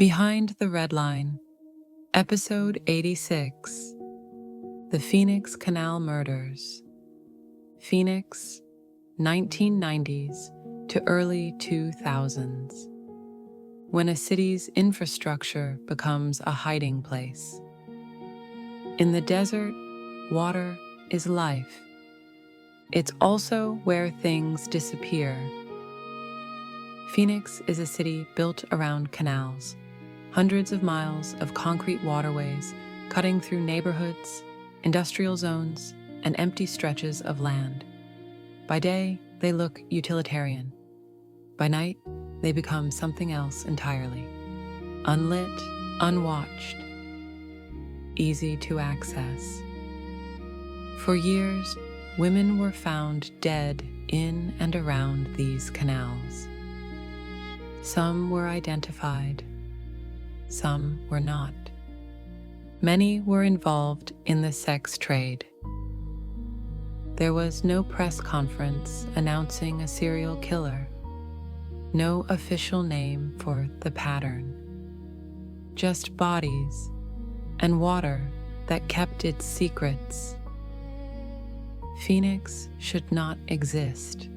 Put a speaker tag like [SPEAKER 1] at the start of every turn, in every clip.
[SPEAKER 1] Behind the RedLine, Episode 86, The Phoenix Canal Murders, Phoenix, 1990s to early 2000s, when a city's infrastructure becomes a hiding place. In the desert, water is life. It's also where things disappear. Phoenix is a city built around canals, hundreds of miles of concrete waterways cutting through neighborhoods, industrial zones, and empty stretches of land. By day, they look utilitarian. By night, they become something else entirely. Unlit, unwatched, easy to access. For years, women were found dead in and around these canals. Some were identified, some were not. Many were involved in the sex trade. There was no press conference announcing a serial killer, no official name for the pattern. Just bodies and water that kept its secrets. Phoenix should not exist,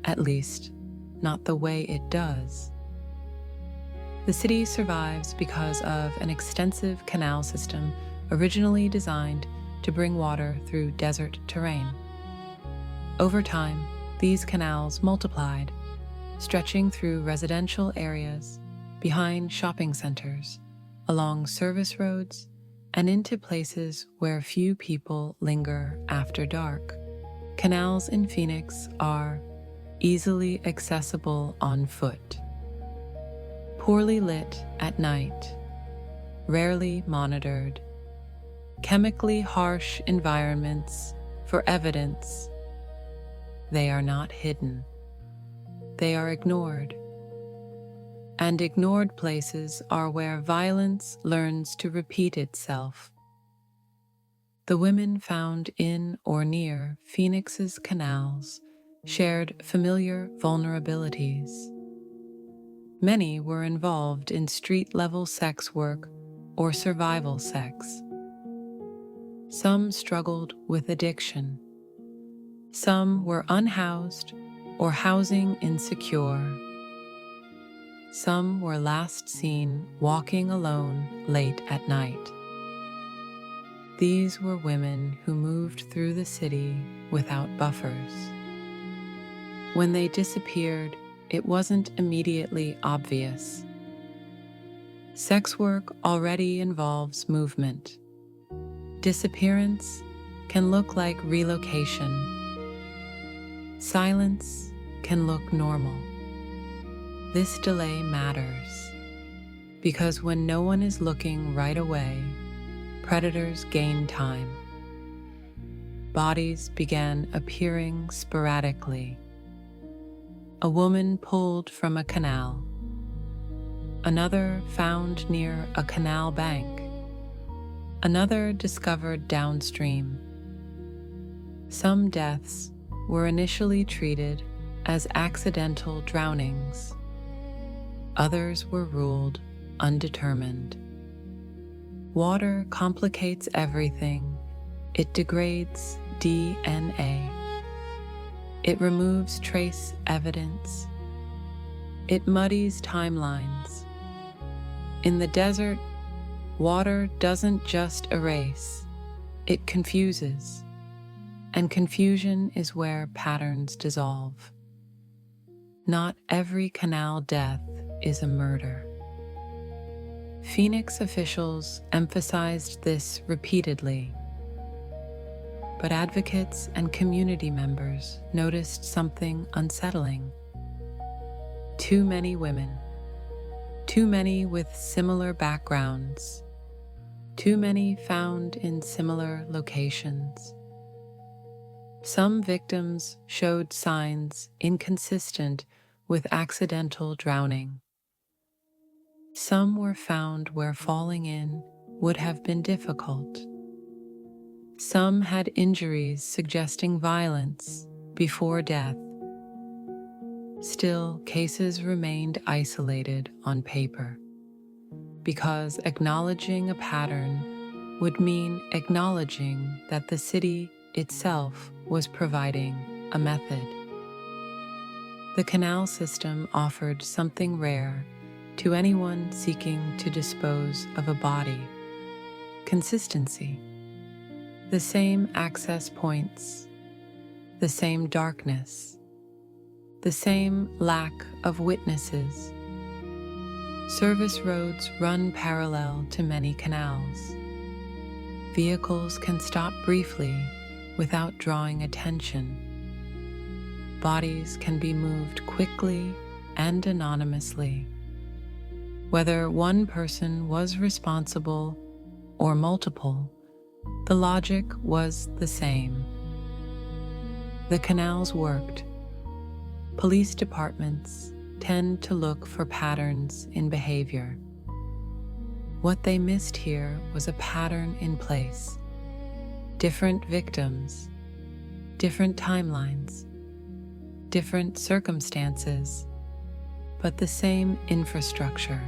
[SPEAKER 1] at least not the way it does. The city survives because of an extensive canal system originally designed to bring water through desert terrain. Over time, these canals multiplied, stretching through residential areas, behind shopping centers, along service roads, and into places where few people linger after dark. Canals in Phoenix are easily accessible on foot, poorly lit at night, rarely monitored, chemically harsh environments for evidence. They are not hidden. They are ignored. And ignored places are where violence learns to repeat itself. The women found in or near Phoenix's canals shared familiar vulnerabilities. Many were involved in street-level sex work or survival sex. Some struggled with addiction. Some were unhoused or housing insecure. Some were last seen walking alone late at night. These were women who moved through the city without buffers. When they disappeared, it wasn't immediately obvious. Sex work already involves movement. Disappearance can look like relocation. Silence can look normal. This delay matters because when no one is looking right away, predators gain time. Bodies began appearing sporadically. A woman pulled from a canal. Another found near a canal bank. Another discovered downstream. Some deaths were initially treated as accidental drownings. Others were ruled undetermined. Water complicates everything. It degrades DNA. It removes trace evidence. It muddies timelines. In the desert, water doesn't just erase, it confuses. And confusion is where patterns dissolve. Not every canal death is a murder. Phoenix officials emphasized this repeatedly. But advocates and community members noticed something unsettling. Too many women, too many with similar backgrounds, too many found in similar locations. Some victims showed signs inconsistent with accidental drowning. Some were found where falling in would have been difficult. Some had injuries suggesting violence before death. Still, cases remained isolated on paper. because acknowledging a pattern would mean acknowledging that the city itself was providing a method. The canal system offered something rare to anyone seeking to dispose of a body: consistency. The same access points, the same darkness, the same lack of witnesses. Service roads run parallel to many canals. Vehicles can stop briefly without drawing attention. Bodies can be moved quickly and anonymously. Whether one person was responsible or multiple, the logic was the same. The canals worked. Police departments tend to look for patterns in behavior. What they missed here was a pattern in place. Different victims, different timelines, different circumstances, but the same infrastructure.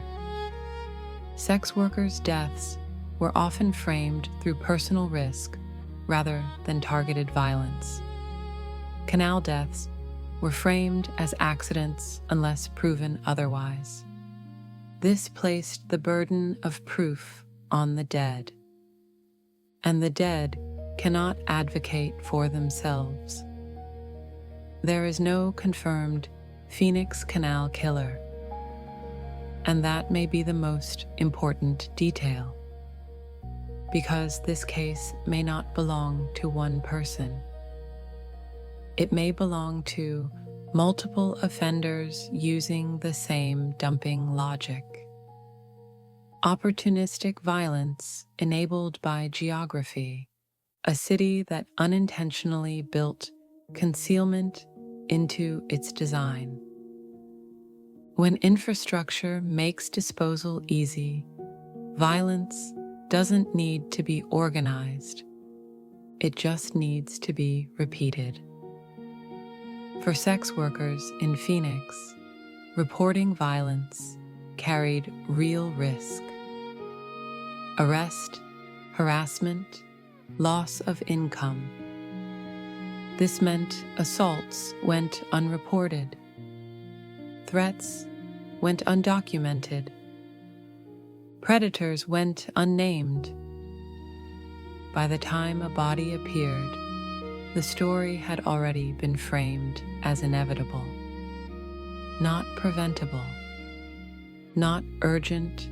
[SPEAKER 1] Sex workers' deaths were often framed through personal risk rather than targeted violence. Canal deaths were framed as accidents unless proven otherwise. This placed the burden of proof on the dead, and the dead cannot advocate for themselves. There is no confirmed Phoenix Canal killer, and that may be the most important detail, because this case may not belong to one person. It may belong to multiple offenders using the same dumping logic. Opportunistic violence enabled by geography, a city that unintentionally built concealment into its design. When infrastructure makes disposal easy, violence doesn't need to be organized. It just needs to be repeated. For sex workers in Phoenix, reporting violence carried real risk. Arrest, harassment, loss of income. This meant assaults went unreported. Threats went undocumented. Predators went unnamed. By the time a body appeared, the story had already been framed as inevitable, not preventable, not urgent,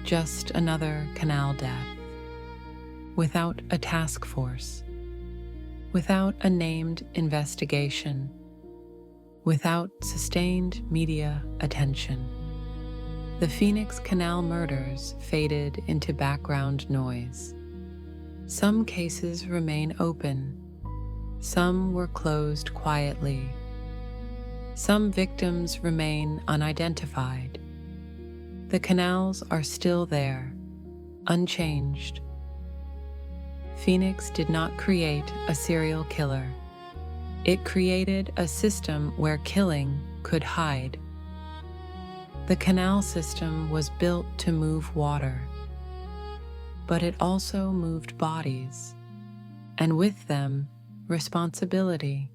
[SPEAKER 1] just another canal death, without a task force, without a named investigation, without sustained media attention. The Phoenix Canal Murders faded into background noise. Some cases remain open. Some were closed quietly. Some victims remain unidentified. The canals are still there, unchanged. Phoenix did not create a serial killer. It created a system where killing could hide. The canal system was built to move water, but it also moved bodies, and with them, responsibility.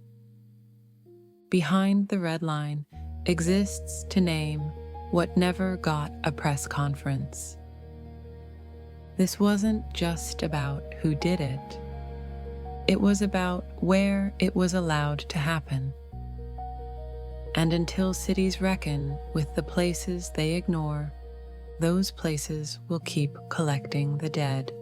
[SPEAKER 1] Behind the Red Line exists to name what never got a press conference. This wasn't just about who did it. It was about where it was allowed to happen. And until cities reckon with the places they ignore, those places will keep collecting the dead.